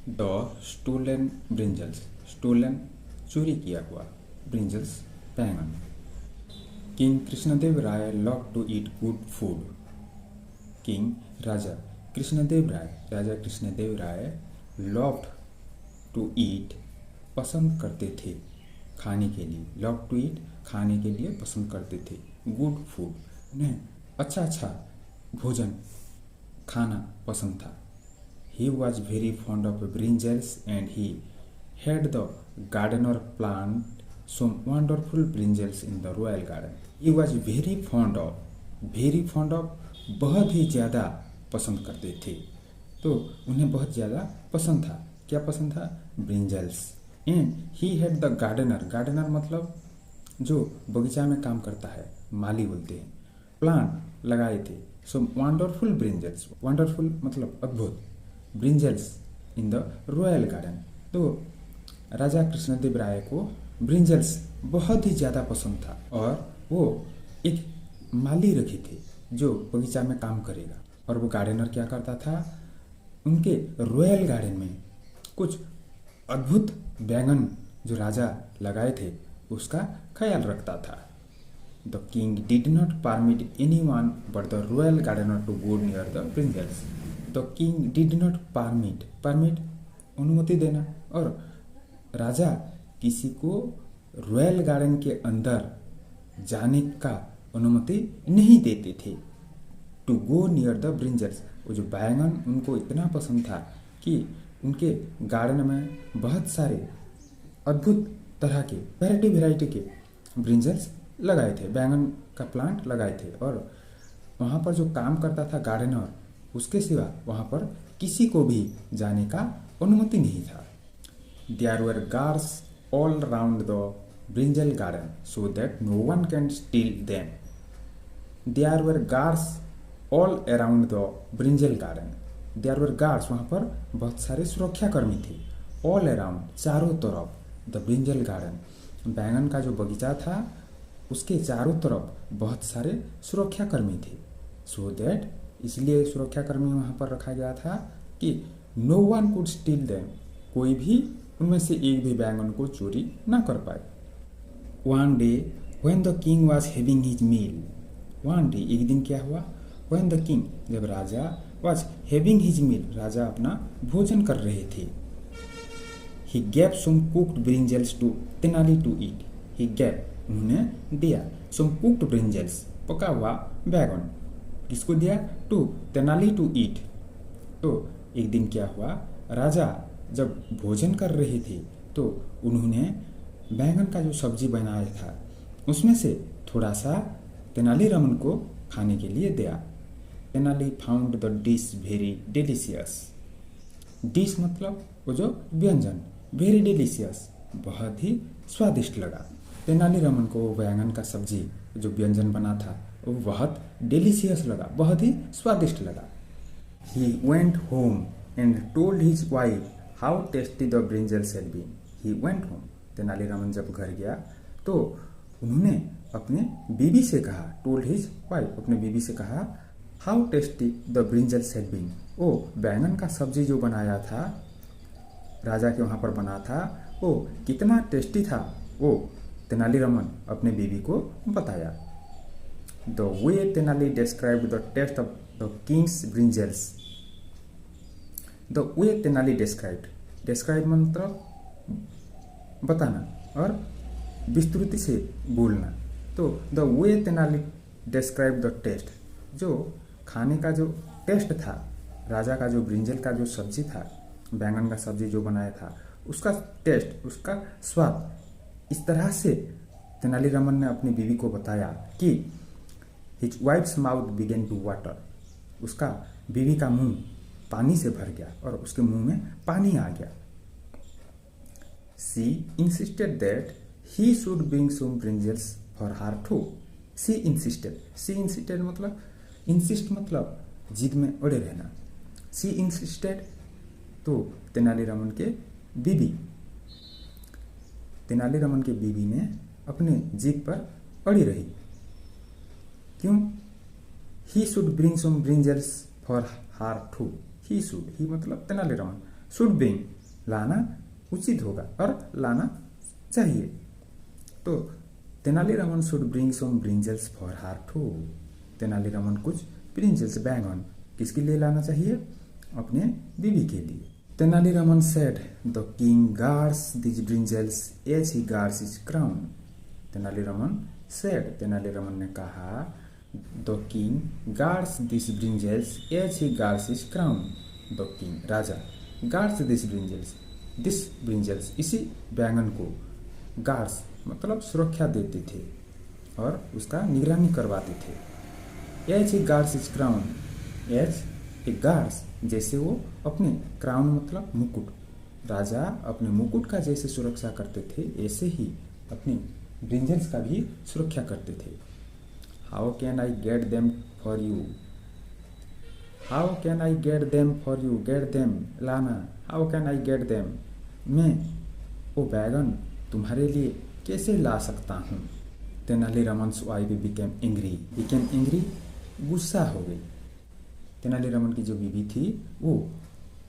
The stolen brinjals, stolen चोरी किया हुआ, ब्रिंजल्स बैंगन। King Krishnadeva Raya love to eat good food, king राजा कृष्णदेव राय, राजा Krishnadeva Raya loved to eat पसंद करते थे, खाने के लिए, लव टू ईट खाने के लिए पसंद करते थे, गुड फूड उन्हें अच्छा अच्छा भोजन खाना पसंद था। He was very fond of brinjals and he had the gardener plant some wonderful brinjals in the royal garden. He was very fond of बहुत ही ज़्यादा पसंद करते थे, तो उन्हें बहुत ज़्यादा पसंद था। क्या पसंद था? Brinjals. And he had the gardener, gardener मतलब जो बगीचा में काम करता है, माली बोलते हैं। प्लांट लगाए थे, सो वंडरफुल ब्रिंजल्स, वंडरफुल मतलब अद्भुत, brinjals in the royal garden. तो राजा कृष्णदेव राय को ब्रिंजल्स बहुत ही ज़्यादा पसंद था और वो एक माली रखे थे जो बगीचा में काम करेगा। और वो गार्डनर क्या करता था? उनके रॉयल गार्डन में कुछ अद्भुत बैंगन जो राजा लगाए थे उसका ख्याल रखता था। The king did not permit anyone but the royal gardener to go near the brinjals. The king did not permit, permit अनुमति देना, और राजा किसी को रॉयल गार्डन के अंदर जाने का अनुमति नहीं देते थे। To go near the brinjals, वो जो बैंगन उनको इतना पसंद था कि उनके गार्डन में बहुत सारे अद्भुत तरह के वैरायटी के ब्रिंजल्स लगाए थे, बैंगन का प्लांट लगाए थे। और वहाँ पर जो काम करता था गार्डनर, उसके सिवा वहाँ पर किसी को भी जाने का अनुमति नहीं था। There were guards all round the brinjal garden so that no one can steal them. There were guards all around the brinjal garden, there were guards वहाँ पर बहुत सारे सुरक्षाकर्मी थे, ऑल अराउंड चारों तरफ, द ब्रिंजल गार्डन बैंगन का जो बगीचा था उसके चारों तरफ बहुत सारे सुरक्षाकर्मी थे। सो दैट इसलिए सुरक्षाकर्मी वहाँ पर रखा गया था कि no one could steal them, कोई भी उनमें से एक भी बैंगन को चोरी ना कर पाए। One day when the king was having his meal, one day एक दिन क्या हुआ? व्हेन द किंग जब राजा वॉज हैविंग हिज मील, राजा अपना भोजन कर रहे थे। He gave some cooked brinjals to Tenali to eat, he gave उन्होंने दिया, सम कुक्ड ब्रिंजल्स पका हुआ बैगन, किसको दिया? To Tenali to eat. तो एक दिन क्या हुआ? राजा जब भोजन कर रहे थे तो उन्होंने बैंगन का जो सब्जी बनाया था उसमें से थोड़ा सा तेनालीरामन को खाने के लिए दिया। Tenali found the dish very delicious, dish मतलब वो जो व्यंजन, वेरी डिलीशियस बहुत ही स्वादिष्ट लगा। तेनालीरामन को बैंगन का सब्जी जो व्यंजन बना था वो बहुत डिलीशियस लगा, बहुत ही स्वादिष्ट लगा। He went home and told his wife how tasty the brinjals had been. He went home, Tenaliraman जब घर गया तो उन्होंने अपने बीवी से कहा, टोल्ड हिज वाइफ, अपने बीवी से कहा how tasty the brinjals had been, वो बैंगन का सब्जी जो बनाया था राजा के वहाँ पर बना था वो कितना टेस्टी था, वो तेनालीरामन अपने बीवी को बताया। The way Tenali described the taste of the king's brinjals, the way Tenali describe मतलब बताना और विस्तृति से बोलना। तो the way Tenali describe the taste, जो खाने का जो टेस्ट था, राजा का जो ब्रिंजल का जो सब्जी था, बैंगन का सब्जी जो बनाया था उसका टेस्ट, उसका स्वाद इस तरह से तेनालीरामन ने अपनी बीवी को बताया कि his wife's mouth began to water, उसका बीवी का मुंह पानी से भर गया और उसके मुंह में पानी आ गया। She insisted that he should bring some brinjals for her too, she insisted मतलब इंसिस्ट मतलब जिद में अड़े रहना। शी इंसिस्टेड तो तेनालीरामन के बीवी ने अपने जिद पर अड़ी रही। क्यों? He should bring some brinjals for her too, he should, he मतलब तेनालीरामन, शुड ब्रिंग लाना उचित होगा और लाना चाहिए। तो Tenaliraman should bring some brinjals for her too. Tenaliraman कुछ ब्रिंजल्स बैंगन किसके लिए लाना चाहिए? अपने बीवी के लिए। Tenaliraman said the king guards this brinjals as he guards his crown. Tenaliraman said, Tenaliraman ने कहा, the king guards this brinjals as he guards his crown. The king राजा, गार्ड्स दिस ब्रिंजल्स इसी बैंगन को, गार्ड्स मतलब सुरक्षा देते थे और उसका निगरानी करवाते थे। As he guards his crown, as a guards जैसे वो अपने क्राउन मतलब मुकुट, राजा अपने मुकुट का जैसे सुरक्षा करते थे ऐसे ही अपने ब्रिंजल्स का भी सुरक्षा करते थे। How can I get them for you, how can I get them for you, get them लाना, how can I get them, मैं वो बैगन तुम्हारे लिए कैसे ला सकता हूँ। तेनालीरामन्स वाइफ बिकेम एंग्री, गुस्सा हो गई। तेनालीरामन की जो बीवी थी वो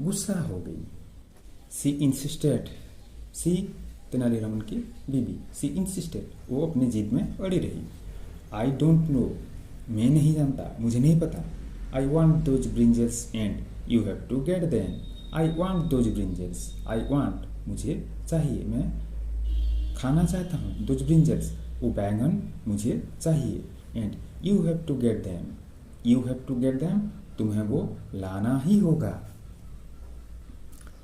गुस्सा हो गई। सी इंसिस्टेड, सी तेनालीरामन की बीवी, सी इंसिस्टेड वो अपनी जिद में अड़ी रही। आई डोंट नो, मैं नहीं जानता, मुझे नहीं पता। I want those brinjals and you have to get them. I want those brinjals, I want मुझे चाहिए, मैं खाना चाहता हूँ, दोज ब्रिंजल्स वो बैंगन मुझे चाहिए, and you have to get them, you have to get them तुम्हें वो लाना ही होगा।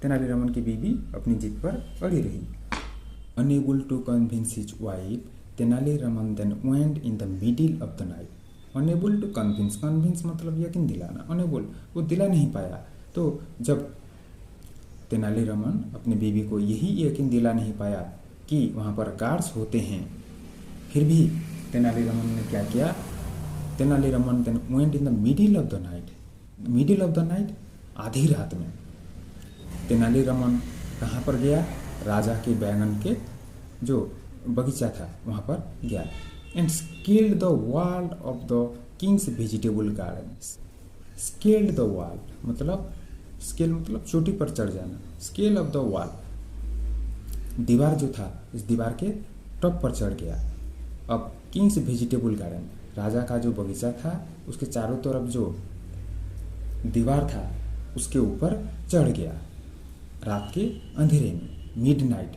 तेनालीरामन की बीवी अपनी जिद पर अड़ी रही। Unable to convince his wife, Tenaliraman then went in the middle of the night. Unable to convince, convince मतलब यकीन दिलाना, अनेबल वो दिला नहीं पाया। तो जब तेनालीरामन अपनी बीवी को यही यकीन दिला नहीं पाया कि वहाँ पर गार्ड्स होते हैं, फिर भी तेनालीरामन ने क्या किया? Tenaliraman then went in the middle of the night, middle of the night आधी रात में तेनालीरामन कहाँ पर गया? राजा के बैंगन के जो बगीचा था वहाँ पर गया। And scaled the wall of the Kings vegetable garden. Scaled the wall मतलब, स्केल मतलब चोटी पर चढ़ जाना, स्केल ऑफ द वॉल दीवार जो था इस दीवार के टॉप पर चढ़ गया। अब किंग्स वेजिटेबल गार्डन, राजा का जो बगीचा था उसके चारों तरफ जो दीवार था उसके ऊपर चढ़ गया रात के अंधेरे में। Midnight,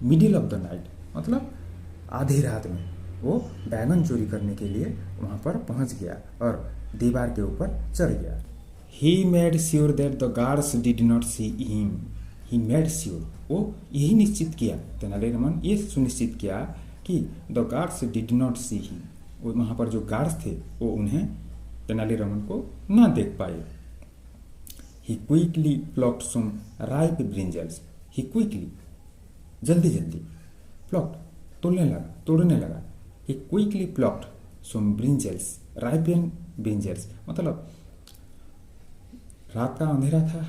middle of the night मतलब आधी रात में वो बैगन चोरी करने के लिए वहाँ पर पहुँच गया और दीवार के ऊपर चढ़ गया। He made sure that the guards did not see him. He made sure वो यही निश्चित किया, तेनालीरामन ये सुनिश्चित किया कि the guards did not see him, वो वहाँ पर जो गार्ड्स थे वो उन्हें तेनालीरामन को ना देख पाए। ही क्विकली प्लॉक्ड सम राइप ब्रिंजल्स। ही क्विकली जल्दी जल्दी, प्लॉक्ड तोड़ने लगा। ही क्विकली प्लॉक्ड सम ब्रिंजल्स, राइप ब्रिंजल्स मतलब रात का अंधेरा था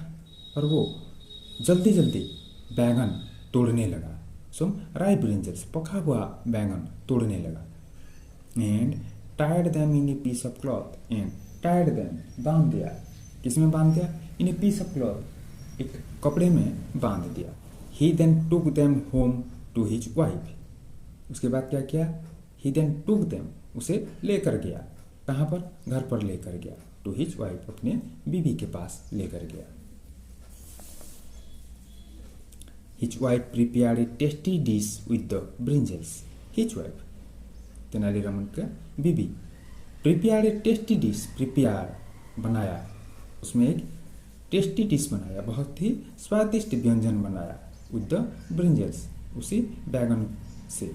और वो जल्दी जल्दी बैंगन तोड़ने लगा। सम राइप ब्रिंजल्स पका हुआ बैंगन तोड़ने लगा। And tied them in a piece of cloth, and tied them बांध दिया। किसमें बांध दिया? In a piece of cloth, एक कपड़े में बांध दिया। He then took them home to his wife. उसके बाद क्या किया? ही देन टुक देम उसे लेकर गया। कहाँ पर? घर पर लेकर गया। टू हिज वाइफ अपने बीवी के पास लेकर गया। His wife prepared A tasty dish with the brinjals. His wife Tenali Raman का बीवी प्रिपेयर्ड ए टेस्टी डिश, प्रिपेयर बनाया, उसमें एक टेस्टी डिश बनाया, बहुत ही स्वादिष्ट व्यंजन बनाया विद द ब्रिंजल्स, उसी बैगन से।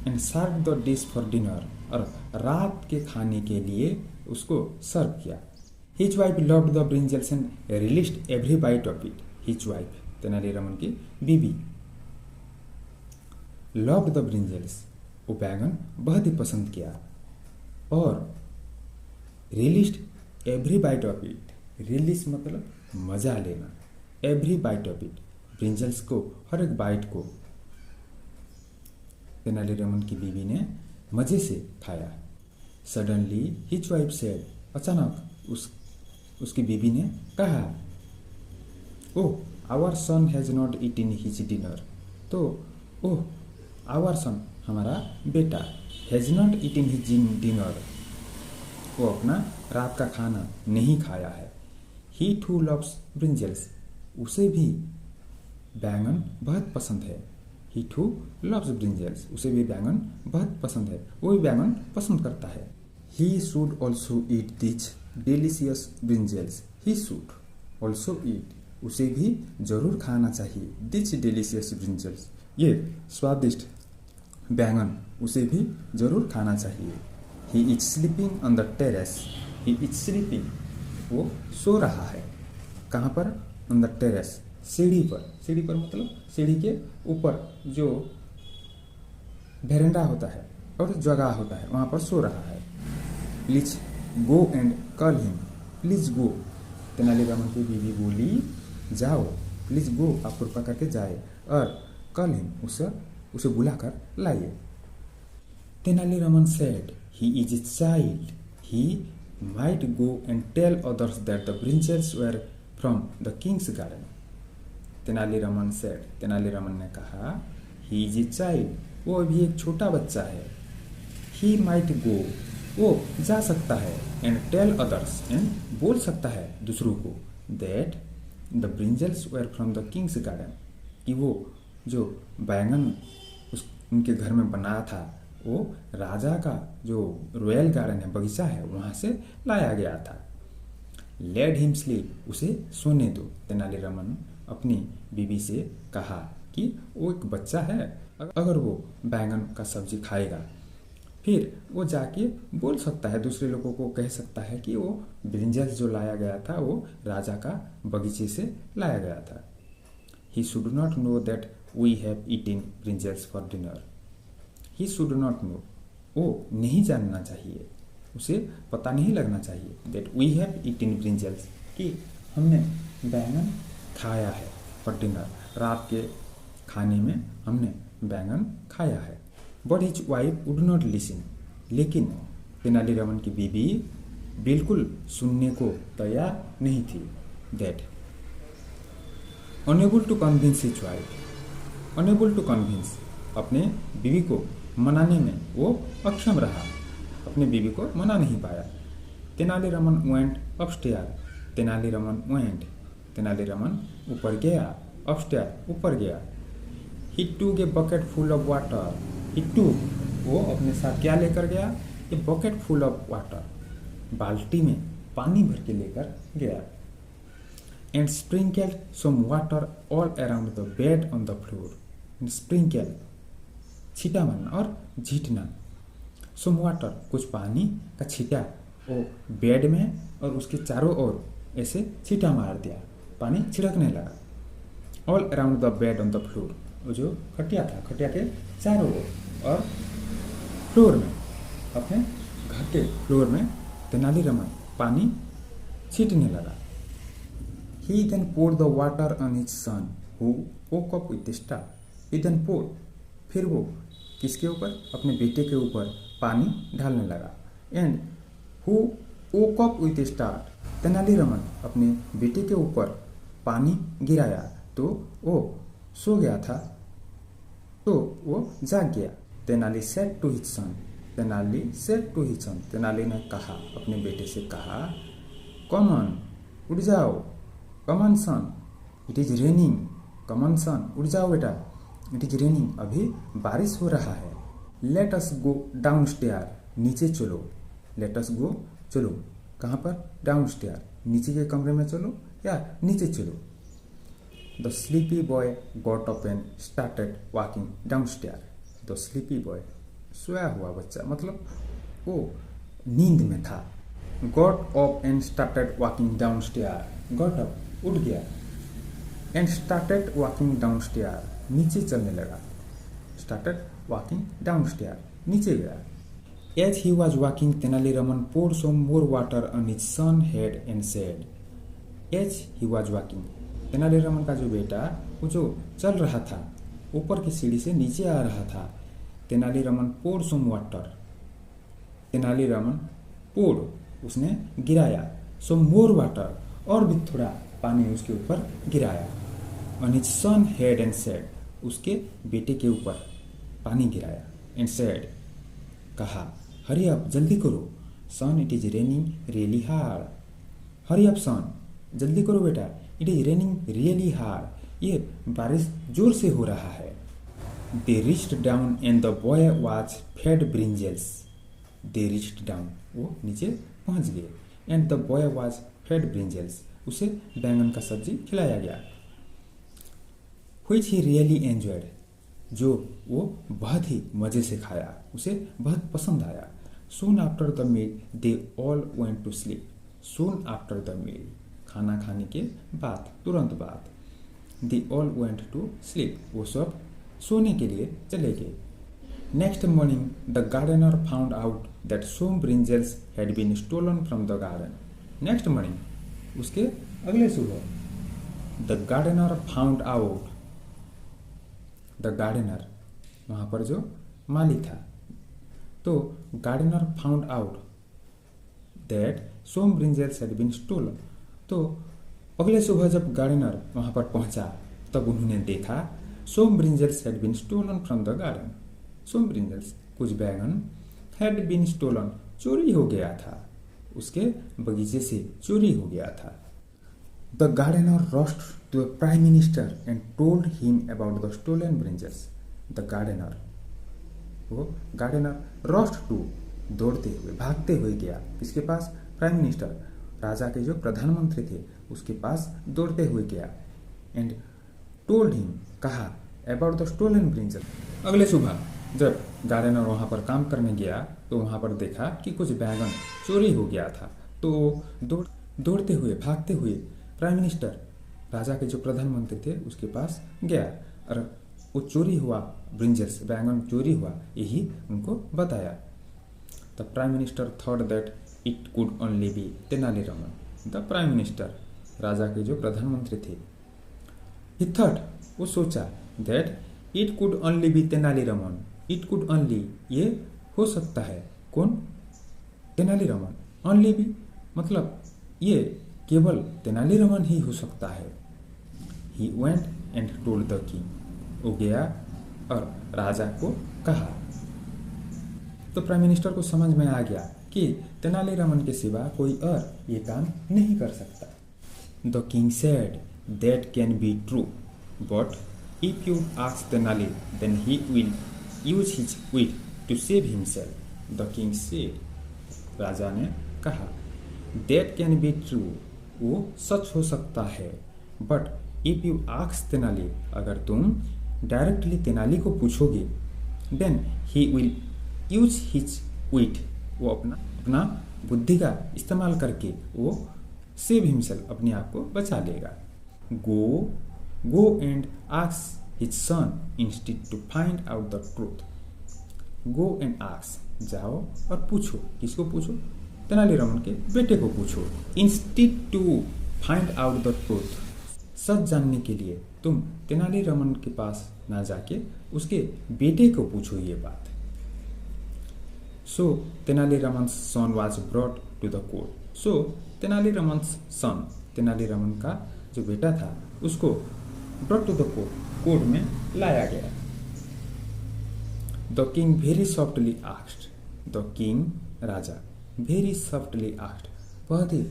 And serve the dish for dinner, और रात के खाने के लिए उसको सर्व किया। His wife loved the brinjals and relished every bite of it. His wife Tenaliraman की बीवी लव्ड द ब्रिंजल्स, वो बैगन बहुत ही पसंद किया और relished every bite of it. Relish मतलब मजा लेना, every bite of it brinjals को, हर एक बाइट को तेनालीरामन की बीवी ने मजे से खाया। सडनली हिज वाइफ सेड, अचानक उसकी बीवी ने कहा, oh our son has not eaten his dinner. तो ओह, आवर सन हमारा बेटा, has not eaten his dinner, वो अपना रात का खाना नहीं खाया है। ही टू लव्स ब्रिंजल्स, उसे भी बैंगन बहुत पसंद है। ही टू लव्स ब्रिंजल्स, उसे भी बैंगन बहुत पसंद है, वो भी बैंगन पसंद करता है। He should also eat this delicious brinjals, he should also eat, उसे भी जरूर खाना चाहिए दिस डिलीशियस ब्रिंजल्स, ये स्वादिष्ट बैंगन उसे भी जरूर खाना चाहिए। He is sleeping on the terrace, he is sleeping, वो सो रहा है। कहाँ पर? ऑन द टेरेस, सीढ़ी पर। सीढ़ी पर मतलब सीढ़ी के ऊपर जो वेरेंडा होता है और जगह होता है, वहाँ पर सो रहा है। Please go and call him, please go, Tenali Raman की बीवी बोली जाओ, प्लीज गो, आप कृपा करके जाए, और कॉल हिम, उसे बुलाकर लाइए। Tenaliraman said he is a child, he might go and tell others that the brinjals were from the king's garden. Tenaliraman said, Tenaliraman ने कहा, ही इज ए चाइल्ड, वो अभी एक छोटा बच्चा है। ही माइट गो, वो जा सकता है, एंड टेल अदर्स, एंड बोल सकता है दूसरों को, that the brinjals were from the king's garden, कि वो जो बैंगन उनके घर में बनाया था वो राजा का जो रॉयल गार्डन है, बगीचा है, वहाँ से लाया गया था। लेट हिम स्लीप, उसे सोने दो। तेनालीरामन अपनी बीवी से कहा कि वो एक बच्चा है, अगर वो बैंगन का सब्जी खाएगा फिर वो जाके बोल सकता है, दूसरे लोगों को कह सकता है कि वो ब्रिंजल्स जो लाया गया था वो राजा का बगीचे से लाया गया था। He should not know that we have eaten brinjals for dinner, he should not know, वो नहीं जानना चाहिए, उसे पता नहीं लगना चाहिए, that we have eaten brinjals, कि हमने बैंगन खाया है, फॉर डिनर, रात के खाने में हमने बैंगन खाया है। But his wife would not listen, लेकिन तेनालीरामन की बीवी बिल्कुल सुनने को तैयार नहीं थी। That unable to convince his wife, unable to convince, अपने बीवी को मनाने में वो अक्षम रहा, अपने बीवी को मना नहीं पाया। Tenaliraman went upstair, Tenaliraman went, Tenaliraman ऊपर गया, अपस्टेयर, ऊपर गया। He took a bucket full of water, he took, वो अपने साथ क्या लेकर गया? A bucket full of water, बाल्टी में पानी भर के लेकर गया। And sprinkle some water all around the bed on the floor, sprinkle, छींटा मारना और झीटना, सम वाटर, कुछ पानी का छींटा वो बेड में और उसके चारों ओर ऐसे छींटा मार दिया, पानी छिड़कने लगा। All around the bed on the floor, वो जो खटिया था, खटिया के चारों ओर और फ्लोर में, अपने घर के फ्लोर में तेनालीरामन पानी छींटने लगा। He then poured the water on his son, who woke up with a start. He then poured, फिर वो किसके ऊपर? अपने बेटे के ऊपर पानी ढालने लगा। And who woke up with a start, Tenali Raman अपने बेटे के ऊपर पानी गिराया तो वो सो गया था, तो वो जाग गया। Tenali said to his son, Tenali said to his son, Tenali ने कहा, अपने बेटे से कहा, कम ऑन, उठ जाओ, come on son, it is raining, come on son, उठ जाओ बेटा, इट इज रेनिंग, अभी बारिश हो रहा है। Let us go down stair, नीचे चलो, लेट अस गो, चलो, कहाँ पर? डाउन स्टेयर, नीचे के कमरे में चलो या नीचे चलो। The sleepy boy got up and started walking down stair, the sleepy boy, सोया हुआ बच्चा, मतलब वो नींद में था। Got up and started walking down stair, got up, उठ गया, and started walking down stair, नीचे चलने लगा, स्टार्टेड वॉकिंग डाउन स्टेयर, नीचे गया। As he was walking Tenaliraman poured some more water on his son's head and said, as he was walking, Tenaliraman का जो बेटा वो जो चल रहा था, ऊपर की सीढ़ी से नीचे आ रहा था। Tenali Raman poured some water, Tenali Raman poured, उसने गिराया, some more water, और भी थोड़ा पानी उसके ऊपर गिराया। On his son head and said, उसके बेटे के ऊपर पानी गिराया, एंड सेड, कहा, हरी अप, जल्दी करो, son it is raining really hard, hurry up son, जल्दी करो बेटा, it is raining really hard, ये बारिश जोर से हो रहा है। They reached down and the boy was fed brinjals, they reached down, वो नीचे पहुंच गए, and the boy was fed brinjals, उसे बैंगन का सब्जी खिलाया गया। व्हिच ही रियली एंजॉयड, जो वो बहुत ही मजे से खाया, उसे बहुत पसंद आया। Soon after the meal they all went to sleep, soon after the meal, खाना खाने के बाद, तुरंत बाद, they all went to sleep, वो सब सोने के लिए चले गए। Next morning the gardener found out that some brinjals had been stolen from the garden. Next morning, उसके अगले सुबह, the gardener found out, the gardener वहाँ पर जो माली था, तो gardener found out that some brinjals had been stolen, तो अगले सुबह जब गार्डनर वहाँ पर पहुँचा तब उन्होंने देखा some brinjals had been stolen from the garden. some brinjals, कुछ बैगन, had been stolen, चोरी हो गया था, उसके बगीचे से चोरी हो गया था। The gardener rushed to the prime minister and told him about the stolen brinjals. The gardener, वो गार्डनर rushed to, दौड़ते हुए, भागते हुए गया, किसके पास? प्राइम मिनिस्टर, राजा के जो प्रधानमंत्री थे उसके पास दौड़ते हुए गया। एंड टोल्ड हिम, कहा, अबाउट द स्टोलन ब्रिंजल, अगले सुबह जब गार्डनर वहाँ पर काम करने गया तो वहाँ पर देखा कि कुछ बैगन चोरी हो गया था, तो दौड़ते हुए, भागते हुए प्राइम मिनिस्टर, राजा के जो प्रधानमंत्री थे उसके पास गया और वो चोरी हुआ ब्रिंजल्स, बैगन चोरी हुआ, यही उनको बताया। The prime minister thought that it could only be Tenaliraman. The prime minister, राजा के जो प्रधानमंत्री थे, ही थॉट, वो सोचा, that it could only be Tenaliraman, it could only, ये हो सकता है, कौन? तेनालीरामन। ओनली बी मतलब ये केवल तेनालीरामन ही हो सकता है। He went and told the king, वो गया और राजा को कहा। तो प्राइम मिनिस्टर को समझ में आ गया कि तेनालीरामन के सिवा कोई और ये काम नहीं कर सकता। The king said, that can be true, but if you ask Tenali then he will use his wit to save himself. The king said, राजा ने कहा, that can be true, वो सच हो सकता है, but if you ask Tenali, अगर तुम directly Tenali को पूछोगे, then he will use his wit, वो अपना बुद्धि का इस्तेमाल करके वो save himself, अपने आप को बचा लेगा। Go and ask his son instead to find out the truth. Go and ask, जाओ और पूछो, किसको पूछो? तेनालीरामन के बेटे को पूछो। Instead to find out the truth, सच जानने के लिए तुम तेनालीरामन के पास ना जाके उसके बेटे को पूछो ये बात। So तेनालीरामन्स son was brought to the court. So तेनालीरामन्स son, Tenali Raman का जो बेटा था उसको brought to the court, court में लाया गया। The king very softly asked, the king, Raja, very softly asked, बहुत ही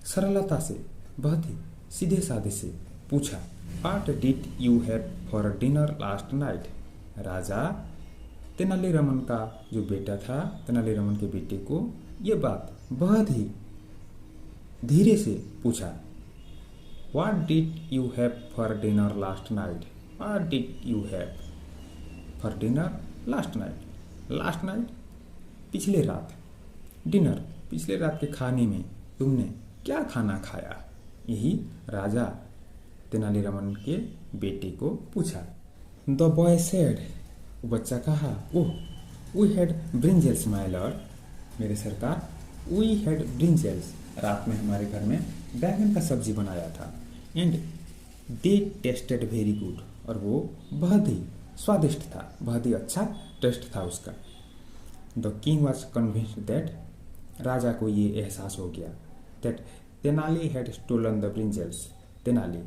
सरलता से, बहुत ही सीधे साधे से पूछा, what did you have for dinner last night. राजा तेनालीरामन का जो बेटा था, तेनालीरामन के बेटे को ये बात बहुत ही धीरे से पूछा, What did you have for dinner last night? What did you have for dinner last night? Last night, पिछले रात, डिनर, पिछले रात के खाने में तुमने क्या खाना खाया? यही राजा तेनालीरामन के बेटे को पूछा। द बॉय सेड, बच्चा कहा, oh, we had brinjals my lord, मेरे सरकार, वी हैड ब्रिंजल्स, रात में हमारे घर में बैगन का सब्जी बनाया था। And they tested very good, और वो बहुत ही स्वादिष्ट था, बहुत ही अच्छा टेस्ट था उसका। The king was convinced that, राजा को ये एहसास हो गया, that Tenali had stolen the brinjals, Tenali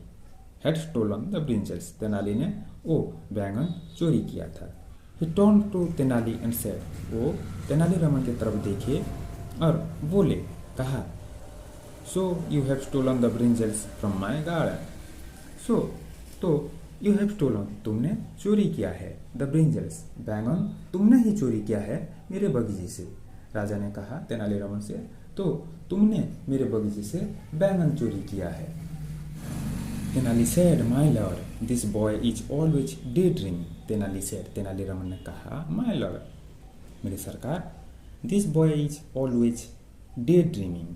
had stolen the brinjals. Tenali ने वो बैंगन चोरी किया था. He turned to Tenali and said, वो तेनालीरामन की तरफ देखे और बोले, कहा, So you have stolen the brinjals from my garden. So तो you have stolen, तुमने चोरी किया है, the brinjals, बैंगन तुमने ही चोरी किया है मेरे बगीचे से. राजा ने कहा तेनालीरामन से, तो तुमने मेरे बगीचे से बैंगन चोरी किया है. Tenali said, My lord, this boy is always daydreaming. Tenali said, Tenali Raman ने कहा, My lord, मेरे सरकार, this boy is always daydreaming.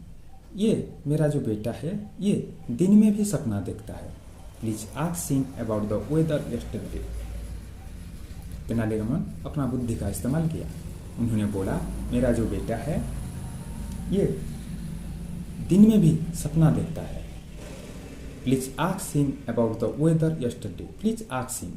ये मेरा जो बेटा है ये दिन में भी सपना देखता है. Please ask him about the weather yesterday. Tenali Raman अपना बुद्धि का इस्तेमाल किया. उन्होंने बोला, मेरा जो बेटा है ये दिन में भी सपना देखता है. Please ask him about the weather yesterday. Please ask him,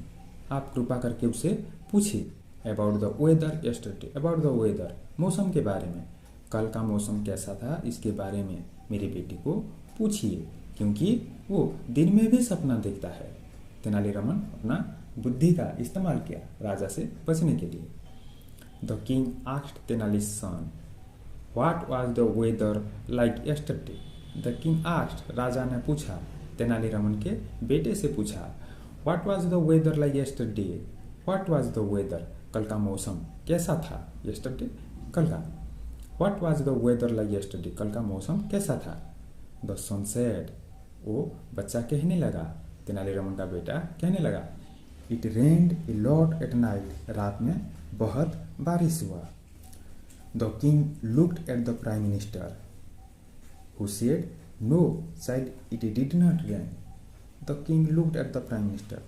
आप कृपा करके उससे पूछिए. About the weather yesterday, about the weather, मौसम के बारे में, कल का मौसम कैसा था इसके बारे में मेरे बेटे को पूछिए, क्योंकि वो दिन में भी सपना देखता है. तेनालीरामन अपना बुद्धि का इस्तेमाल किया राजा से बचने के लिए. The king asked Tenali's son, What was the weather like yesterday? The king asked, राजा ने पूछा, तेनालीरामन के बेटे से पूछा, What was the weather like yesterday? What was the weather? कल का मौसम कैसा था? Yesterday, कल का. What was the weather like yesterday? कल का मौसम कैसा था? The son said, वो बच्चा कहने लगा, तेनालीरामन का बेटा कहने लगा, It rained a lot at night. रात में बहुत बारिश हुआ. The king looked at the prime minister, who said, No, child, it did not rain. The king looked at the prime minister.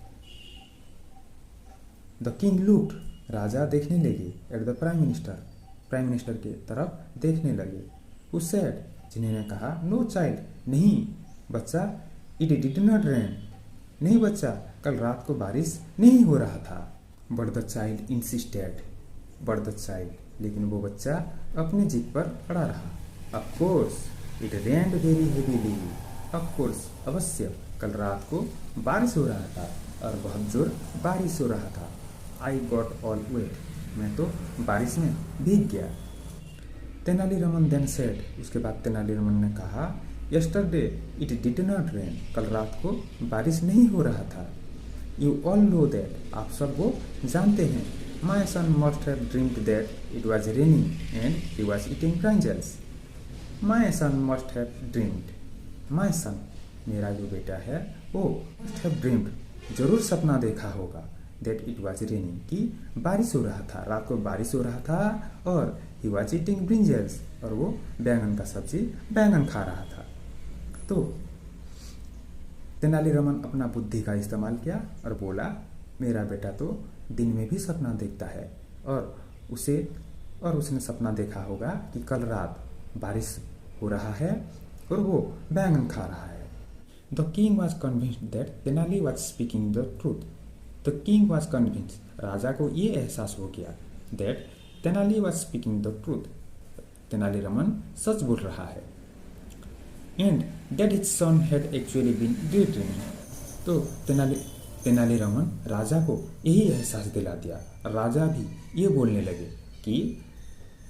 The king looked, राजा देखने लगे, at the prime minister, prime minister के तरफ देखने लगे. Who said, जिन्होंने कहा, No, child, नहीं बच्चा, it did not rain. नहीं बच्चा, कल रात को बारिश नहीं हो रहा था. But the child insisted. But the child, लेकिन वो बच्चा अपनी जिद पर अड़ा रहा. Of course, it rained very heavily. Of course, अवश्य कल रात को बारिश हो रहा था और बहुत जोर बारिश हो रहा था. I got all wet. मैं तो बारिश में भीग गया. तेनालीरामन then said, उसके बाद तेनालीरामन ने कहा, Yesterday it did not rain. कल रात को बारिश नहीं हो रहा था. You all know that. आप सब वो जानते हैं. My son must have dreamed that it was raining and he was eating brinjals. My son must have dreamed. My son, मेरा जो बेटा है वो must have dreamed, जरूर सपना देखा होगा, that it was raining, कि बारिश हो रहा था, रात को बारिश हो रहा था, और he was eating brinjals, और वो बैंगन का सब्जी बैंगन खा रहा था. तो तेनालीरामन अपना बुद्धि का इस्तेमाल किया और बोला, मेरा बेटा तो दिन में भी सपना देखता है और उसने सपना देखा होगा कि कल रात बारिश हो रहा है और वो बैंगन खा रहा है. The king was convinced that Tenali was speaking the truth. The king was convinced, राजा को ये एहसास हो गया, that Tenali was speaking the truth, Tenaliraman सच बोल रहा है. And that his son had actually been daydreaming. तो तेनालीरामन राजा को यही एहसास दिला दिया. राजा भी ये बोलने लगे कि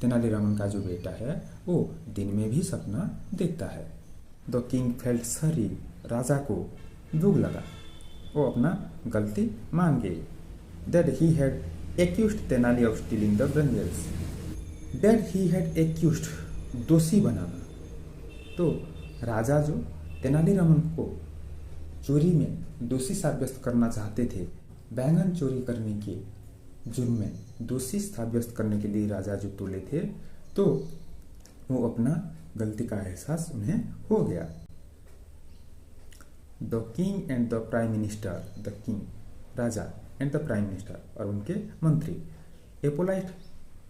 तेनालीरामन का जो बेटा है वो दिन में भी सपना देखता है. द किंग फेल्ट सॉरी, राजा को दुख लगा, वो अपना गलती मान गई. That he had accused Tenali of stealing the brinjals. That he had accused, दोषी बनाना. तो राजा जो तेनालीरामन को चोरी में दोषी साब्यस्त करना चाहते थे, बैंगन चोरी करने के जुर्म में दोषी साब्यस्त करने के लिए राजा जो तुले थे, तो वो अपना गलती का एहसास उन्हें हो गया. The king and the prime minister, the king Raja and the prime minister और उनके मंत्री, एपोलाइट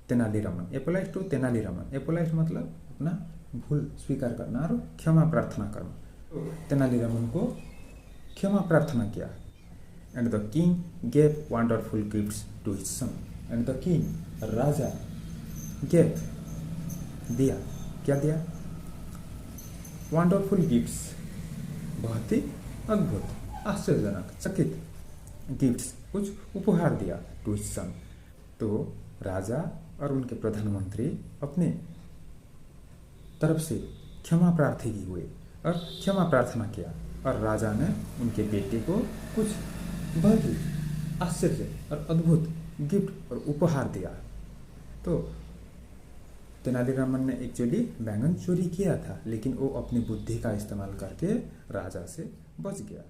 तेनालीरामन, एपोलाइट टू तेनालीरामन. एपोलाइट मतलब अपना भूल स्वीकार करना और क्षमा प्रार्थना करना. तेनालीरामन को क्षमा प्रार्थना किया. And the king gave wonderful gifts to his son. And the king, राजा, गेव, दिया, क्या दिया? वंडरफुल गिफ्ट्स, बहुत ही अद्भुत आश्चर्यजनक चकित गिफ्ट्स कुछ उपहार दिया टू हिज सन। तो राजा और उनके प्रधानमंत्री अपने तरफ से क्षमा प्रार्थी हुए और क्षमा प्रार्थना किया, और राजा ने उनके बेटे को कुछ बहुत ही आश्चर्य और अद्भुत गिफ्ट और उपहार दिया। तो तेनालीरामन ने एक्चुअली बैंगन चोरी किया था, लेकिन वो अपनी बुद्धि का इस्तेमाल करके राजा से बच गया।